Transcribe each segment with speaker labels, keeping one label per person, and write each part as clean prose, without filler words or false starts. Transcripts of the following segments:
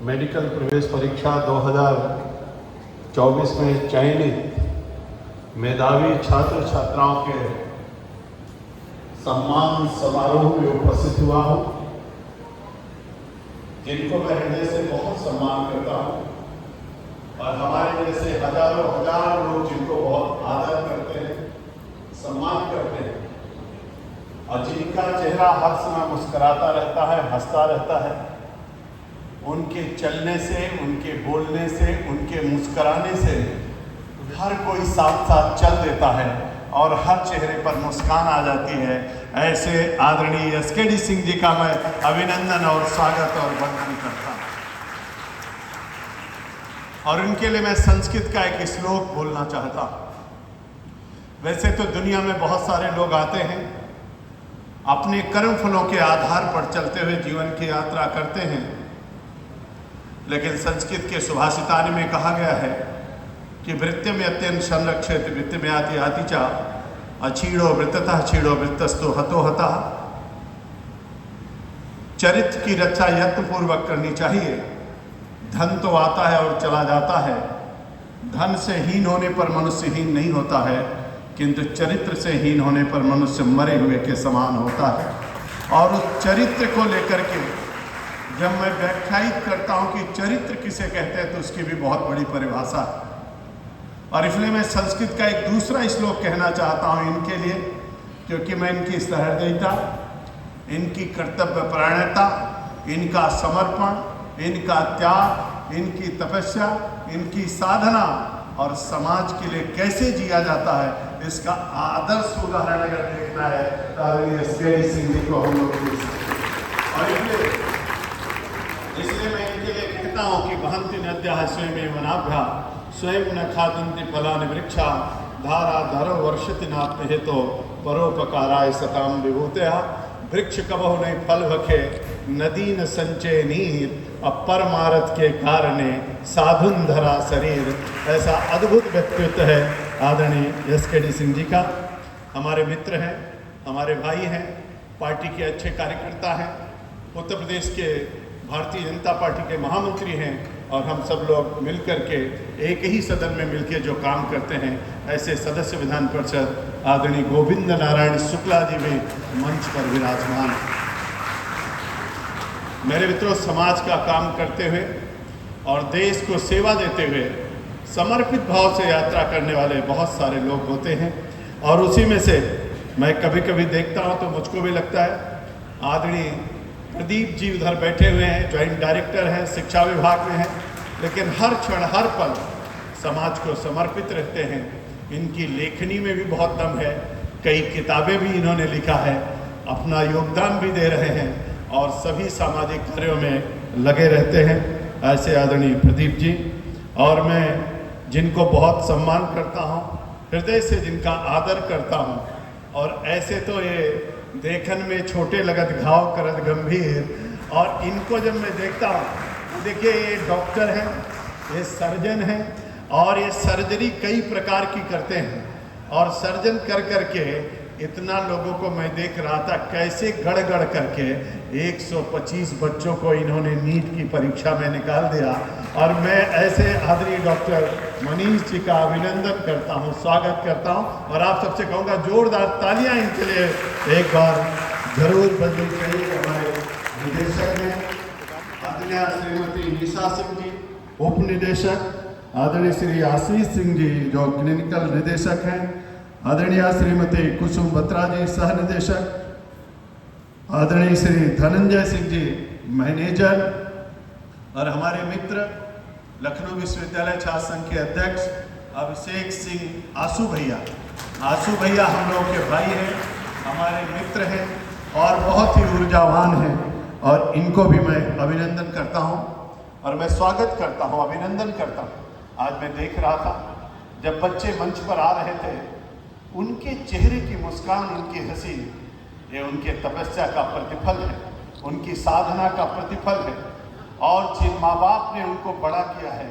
Speaker 1: Medical प्रवेश परीक्षा 2024 में चयनित मेधावी छात्र छात्राओं के सम्मान समारोह में उपस्थित हुआ हूँ, जिनको मैं हृदय से बहुत सम्मान करता हूँ और हमारे जैसे हजारों हजार लोग जिनको बहुत आदर करते हैं, सम्मान करते हैं और जिनका चेहरा हर समय मुस्कुराता रहता है, हंसता रहता है। उनके चलने से, उनके बोलने से, उनके मुस्कुराने से हर कोई साथ साथ चल देता है और हर चेहरे पर मुस्कान आ जाती है। ऐसे आदरणीय एसकेडी सिंह जी का मैं अभिनंदन और स्वागत और वंदन करता हूँ। और उनके लिए मैं संस्कृत का एक श्लोक बोलना चाहता हूँ। वैसे तो दुनिया में बहुत सारे लोग आते हैं, अपने कर्म फलों के आधार पर चलते हुए जीवन की यात्रा करते हैं, लेकिन संस्कृत के सुभाषितानि में कहा गया है कि वृत्तिम यत्यन संरक्षित वृत्तिमयाति याति च अछीड़ो वृत्ततः छीड़ो वृत्तस्तु हतो हतः। चरित्र की रक्षा यत्नपूर्वक करनी चाहिए। धन तो आता है और चला जाता है। धन से हीन होने पर मनुष्य हीन नहीं होता है, किंतु चरित्र से हीन होने पर मनुष्य मरे हुए के समान होता है। और उस चरित्र को लेकर के जब मैं व्याख्यायित करता हूं कि चरित्र किसे कहते हैं, तो उसकी भी बहुत बड़ी परिभाषा है। और इसलिए मैं संस्कृत का एक दूसरा श्लोक कहना चाहता हूं इनके लिए, क्योंकि मैं इनकी सहृदयता, इनकी कर्तव्यपरायणता, इनका समर्पण, इनका त्याग, इनकी तपस्या, इनकी साधना और समाज के लिए कैसे जिया जाता है, इसका आदर्श उदाहरण अगर देखना है तो एसकेडी सिंह जी को हम लोग। और इसलिए मैं इनके लिए कहता हूँ कि वहंति नद्याः स्वयमेव वनाभ्यां स्वयं न खादन्ति फलानि वृक्षा धारा धरो वर्षति नाप्य हेतो परोपकाराय सताम विभूतया। वृक्ष कबहु नहीं फल भखे नदी न संचय नीर अपरमारत के कारणे साधुन धरा शरीर। ऐसा अद्भुत व्यक्तित्व है आदरणीय एसकेडी सिंह जी का। हमारे मित्र हैं, हमारे भाई हैं, पार्टी के अच्छे कार्यकर्ता हैं, उत्तर प्रदेश के भारतीय जनता पार्टी के महामंत्री हैं और हम सब लोग मिलकर के एक ही सदन में मिलकर जो काम करते हैं, ऐसे सदस्य विधान परिषद आदरणीय गोविंद नारायण शुक्ला जी भी मंच पर विराजमान। मेरे मित्रों, समाज का काम करते हुए और देश को सेवा देते हुए समर्पित भाव से यात्रा करने वाले बहुत सारे लोग होते हैं। और उसी में से मैं कभी कभी देखता हूँ तो मुझको भी लगता है, आदरणीय प्रदीप जी उधर बैठे हुए हैं, ज्वाइंट डायरेक्टर हैं, शिक्षा विभाग में हैं, लेकिन हर क्षण हर पल समाज को समर्पित रहते हैं। इनकी लेखनी में भी बहुत दम है, कई किताबें भी इन्होंने लिखा है, अपना योगदान भी दे रहे हैं और सभी सामाजिक कार्यों में लगे रहते हैं। ऐसे आदरणीय प्रदीप जी, और मैं जिनको बहुत सम्मान करता हूँ, हृदय से जिनका आदर करता हूँ, और ऐसे तो ये देखन में छोटे लगत घाव करत गंभीर, और इनको जब मैं देखता हूँ तो देखिए, ये डॉक्टर हैं, ये सर्जन हैं और ये सर्जरी कई प्रकार की करते हैं। और सर्जन कर करके इतना लोगों को मैं देख रहा था कैसे गड़ गड़ करके 125 बच्चों को इन्होंने नीट की परीक्षा में निकाल दिया। और मैं ऐसे आदरणीय डॉक्टर मनीष जी का अभिनंदन करता हूं, स्वागत करता हूं, और आप सबसे कहूँगा जोरदार तालियां इनके लिए एक बार जरूर बजनी चाहिए। हमारे निदेशक हैं आदरणीय श्रीमती निशा सिंह जी, उप निदेशक, आदरणीय श्री आशीष सिंह जी जो क्लिनिकल निदेशक हैं, आदरणीय श्रीमती कुसुम बत्रा जी सह निदेशक, आदरणीय श्री धनंजय सिंह जी मैनेजर, और हमारे मित्र लखनऊ विश्वविद्यालय छात्र संघ के अध्यक्ष अभिषेक सिंह आशू भैया हम लोगों के भाई हैं, हमारे मित्र हैं और बहुत ही ऊर्जावान हैं। और इनको भी मैं अभिनंदन करता हूं और मैं स्वागत करता हूं, अभिनंदन करता हूं। आज मैं देख रहा था जब बच्चे मंच पर आ रहे थे, उनके चेहरे की मुस्कान, उनकी हंसी, ये उनके तपस्या का प्रतिफल है, उनकी साधना का प्रतिफल है। और जिन माँ बाप ने उनको बड़ा किया है,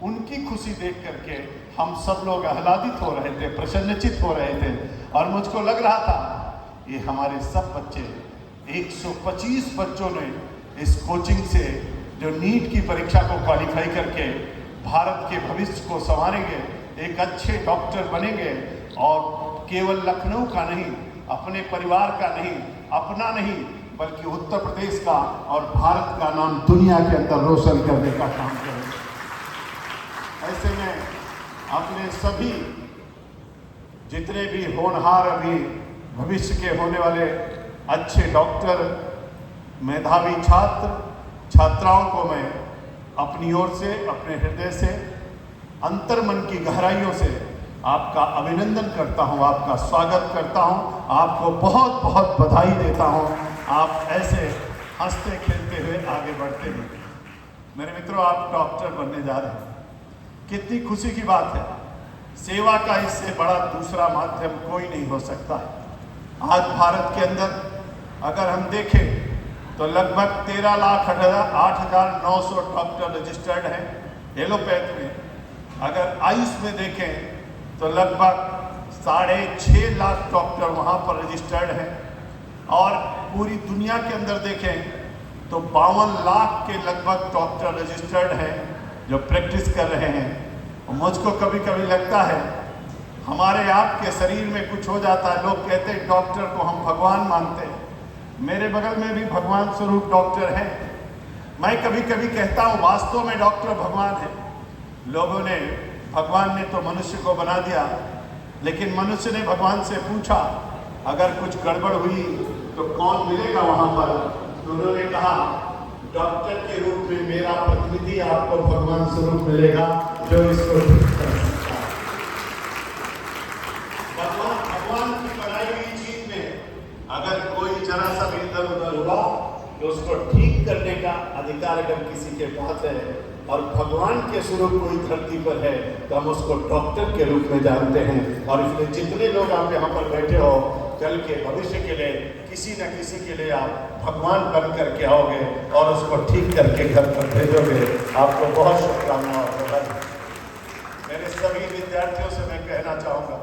Speaker 1: उनकी खुशी देख करके हम सब लोग आह्लादित हो रहे थे, प्रसन्नचित हो रहे थे। और मुझको लग रहा था ये हमारे सब बच्चे 125 बच्चों ने इस कोचिंग से जो नीट की परीक्षा को क्वालिफाई करके भारत के भविष्य को संवारेंगे, एक अच्छे डॉक्टर बनेंगे और केवल लखनऊ का नहीं, अपने परिवार का नहीं, अपना नहीं, बल्कि उत्तर प्रदेश का और भारत का नाम दुनिया के अंदर रोशन करने का काम करेंगे। ऐसे में अपने सभी जितने भी होनहार अभी भविष्य के होने वाले अच्छे डॉक्टर, मेधावी छात्र छात्राओं को मैं अपनी ओर से, अपने हृदय से, अंतर्मन की गहराइयों से आपका अभिनंदन करता हूं, आपका स्वागत करता हूं, आपको बहुत बहुत बधाई देता हूं। आप ऐसे हंसते खेलते हुए आगे बढ़ते हैं। मेरे मित्रों, आप डॉक्टर बनने जा रहे हैं, कितनी खुशी की बात है। सेवा का इससे बड़ा दूसरा माध्यम कोई नहीं हो सकता। आज भारत के अंदर अगर हम देखें तो लगभग 13,08,900 डॉक्टर रजिस्टर्ड हैं एलोपैथ में। अगर आयुष में देखें तो लगभग 6.5 लाख डॉक्टर वहाँ पर रजिस्टर्ड हैं, और पूरी दुनिया के अंदर देखें तो 52 लाख के लगभग डॉक्टर रजिस्टर्ड हैं जो प्रैक्टिस कर रहे हैं। और मुझको कभी कभी लगता है हमारे आपके शरीर में कुछ हो जाता है, लोग कहते हैं डॉक्टर को हम भगवान मानते हैं। मेरे बगल में भी भगवान स्वरूप डॉक्टर हैं। मैं कभी कभी कहता हूँ वास्तव में डॉक्टर भगवान है। लोगों ने, भगवान ने तो मनुष्य को बना दिया, लेकिन मनुष्य ने भगवान से पूछा अगर कुछ गड़बड़ हुई तो कौन मिलेगा वहां पर? तो उन्होंने कहा डॉक्टर के रूप में मेरा प्रतिनिधि आपको भगवान स्वरूप मिलेगा जो इसको ठीक कर सकता है। भगवान की बनाई हुई चीज में अगर कोई जरा सा भी इधर उधर हुआ तो उसको ठीक करने का अधिकार अगर किसी के पास है, और भगवान के स्वरूप कोई धरती पर है, तो हम उसको डॉक्टर के रूप में जानते हैं। और इसलिए जितने लोग आप यहाँ पर बैठे हो, कल के भविष्य के लिए किसी न किसी के लिए आप भगवान बन करके आओगे और उसको ठीक करके घर पर भेजोगे। आपको बहुत शुभकामनाएं। मेरे सभी विद्यार्थियों से मैं कहना चाहूँगा,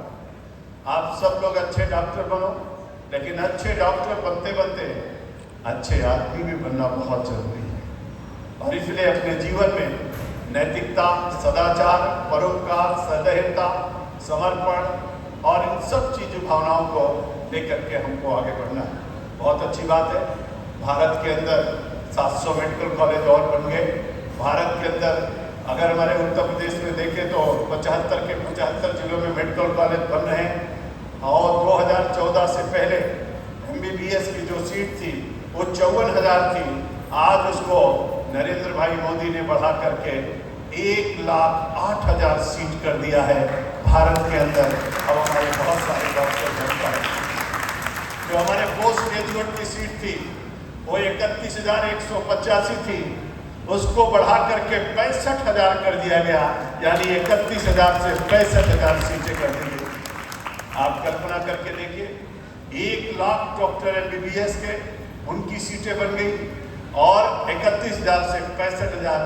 Speaker 1: आप सब लोग अच्छे डॉक्टर बनो, लेकिन अच्छे डॉक्टर बनते बनते अच्छे आदमी भी बनना बहुत जरूरी है। और इसलिए अपने जीवन में नैतिकता, सदाचार, परोपकार, सदैवता, समर्पण और इन सब चीज़ों भावनाओं को लेकर के हमको आगे बढ़ना है। बहुत अच्छी बात है, भारत के अंदर 700 मेडिकल कॉलेज और बन गए। भारत के अंदर अगर हमारे उत्तर प्रदेश में देखें तो 75 के 75 जिलों में मेडिकल कॉलेज बन रहे हैं। और 2014 से पहले MBBS की जो सीट थी वो 54,000 थी। आज उसको नरेंद्र भाई मोदी ने बढ़ा करके 1,08,000 सीट कर दिया है भारत के अंदर। अब हमारे बहुत सारे डॉक्टर बन पाए। जो हमारे पोस्ट ग्रेजुएट की सीट थी वो 31,185 थी, उसको बढ़ा करके 65,000 कर दिया गया, यानी 31,000 से 65,000 सीटें कर दी गई। आप कल्पना करके देखिए, 1 लाख डॉक्टर MBBS के उनकी सीटें बन गई, और 31,000 से 65,000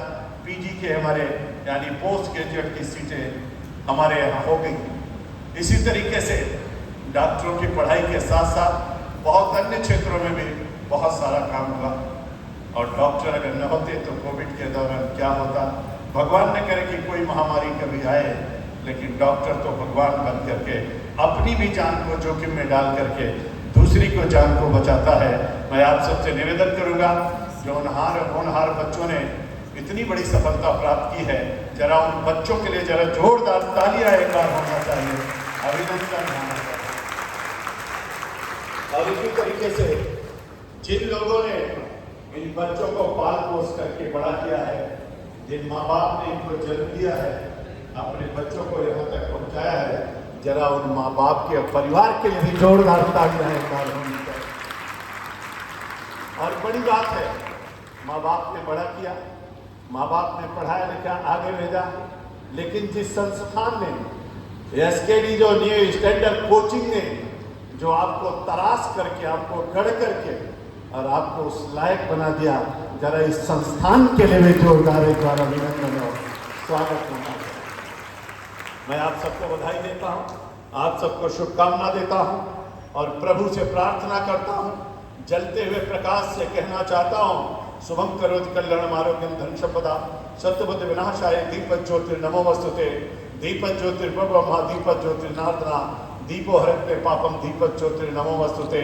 Speaker 1: PG के हमारे यानी पोस्ट ग्रेजुएट की सीटें हमारे यहाँ हो गई। इसी तरीके से डॉक्टरों की पढ़ाई के साथ साथ बहुत अन्य क्षेत्रों में भी बहुत सारा काम हुआ। और डॉक्टर अगर न होते तो कोविड के दौरान क्या होता? भगवान न करे कि कोई महामारी कभी आए, लेकिन डॉक्टर तो भगवान बन करके अपनी भी जान को जोखिम में डाल करके दूसरी को जान को बचाता है। मैं आप सबसे निवेदन करूंगा, जो होनहार बच्चों ने इतनी बड़ी सफलता प्राप्त की है, जरा उन बच्चों के लिए जरा जोरदार तालियां एक बार होना चाहिए, अभिनंदन होना चाहिए। और इसी तरीके से जिन लोगों ने इन बच्चों को पाल पोस करके बड़ा किया है, जिन माँ बाप ने इनको जन्म दिया है, अपने बच्चों को यहाँ तक पहुँचाया है, जरा उन माँ बाप के परिवार के लिए भी जोरदार तालियां एक बार होनी चाहिए। और बड़ी बात है, माँ बाप ने बड़ा किया, माँ बाप ने पढ़ाया लिखा, आगे भेजा, लेकिन जिस संस्थान ने SKD जो न्यू स्टैंडर्ड कोचिंग ने जो आपको तराश करके, आपको गढ़ करके और आपको उस लायक बना दिया, जरा इस संस्थान के लिए भी जोरदार एक बार अभिनंदन और स्वागत होना चाहिए। मैं आप सबको बधाई देता हूँ, आप सबको शुभकामना देता हूँ और प्रभु से प्रार्थना करता हूँ, जलते हुए प्रकाश से कहना चाहता हूँ शुभम करोति कल्याणम आरोग्यम धन संपदा सत्यवत विनाशाय दीपज्योतिर्नमोस्तुते दीपज्योतिर्ब्रह्मा दीपज्योतिर्नारदना दीपो हरते पापम दीपज्योतिर्नमोस्तुते।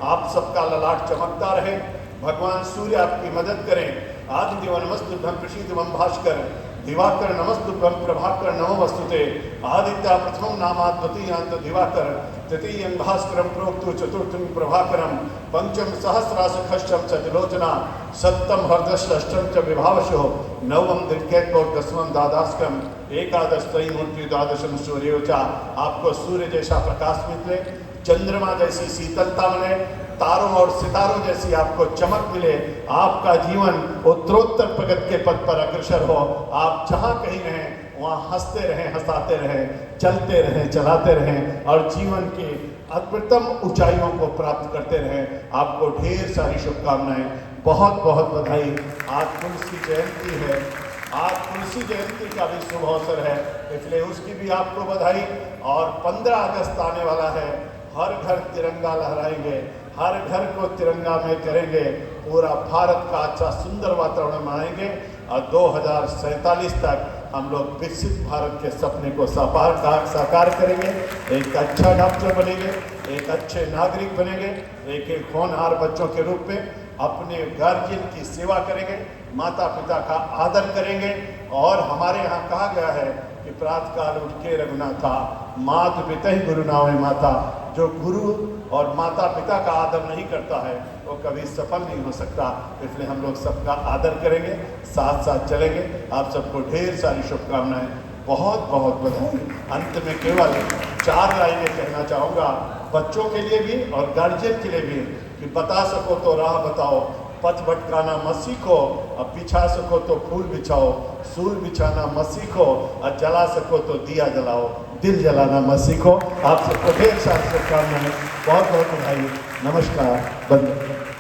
Speaker 1: आप सबका ललाट चमकता रहे, भगवान सूर्य आपकी मदद करें। आदिदेव नमस्तुभ्यं प्रसीदमं भास्कर दिवाकर नमस्तुभ्यं प्रभाकर नमोस्तुते। आदित्य प्रथमं नामात् द्वितीयांत दिवाकर तृतीयं भास्करं प्रोक्तो चतुर्थं प्रभाकरं पंचम सहस्रास खष्टम च त्रिलोचना सप्तम हर्दष्टम च विभावशो नवम दिग्गैत्वो दसवं दादास्कम एकादश त्रयीमूर्ति द्वादशम सूर्योचा। आपको सूर्य जैसा प्रकाश मिले, चंद्रमा जैसी शीतलता मिले, तारों और सितारों जैसी आपको चमक मिले, आपका जीवन उत्तरोत्तर प्रगति के पथ पर अग्रसर हो। आप जहाँ कहीं रहें वहाँ हंसते रहें, हंसाते रहें, चलते रहें, चलाते रहें और जीवन की अद्भुतम ऊंचाइयों को प्राप्त करते रहें। आपको ढेर सारी शुभकामनाएं, बहुत बहुत बधाई। आज तुलसी जयंती है, आज तुलसी जयंती का भी शुभ अवसर है, इसलिए उसकी भी आपको बधाई। और 15 अगस्त आने वाला है, हर घर तिरंगा लहराएंगे, हर घर को तिरंगा में करेंगे, पूरा भारत का अच्छा सुंदर वातावरण बनाएंगे और 2047 तक हम लोग विकसित भारत के सपने को साकार करेंगे। एक अच्छा डॉक्टर बनेंगे, एक अच्छे नागरिक बनेंगे, एक होनहार बच्चों के रूप में अपने गार्जियन की सेवा करेंगे, माता पिता का आदर करेंगे। और हमारे यहाँ कहा गया है कि प्रातःकाल उठ के रघुनाथा मात पिता ही गुरु नावे माता। जो गुरु और माता पिता का आदर नहीं करता है वो कभी सफल नहीं हो सकता। इसलिए हम लोग सबका आदर करेंगे, साथ साथ चलेंगे। आप सबको ढेर सारी शुभकामनाएं, बहुत बहुत बधाई। अंत में केवल 4 लाइनें कहना चाहूँगा बच्चों के लिए भी और गार्जियन के लिए भी कि बता सको तो राह बताओ, पथ भटकाना मत सीखो, अब बिछा सको तो फूल बिछाओ, सूल बिछाना मत सीखो और जला सको तो दिया जलाओ, दिल जलाना मत सीखो। आप सबको ढेर सारी शुभकामनाएं, बहुत बहुत बधाई। नमस्कार, बंदे।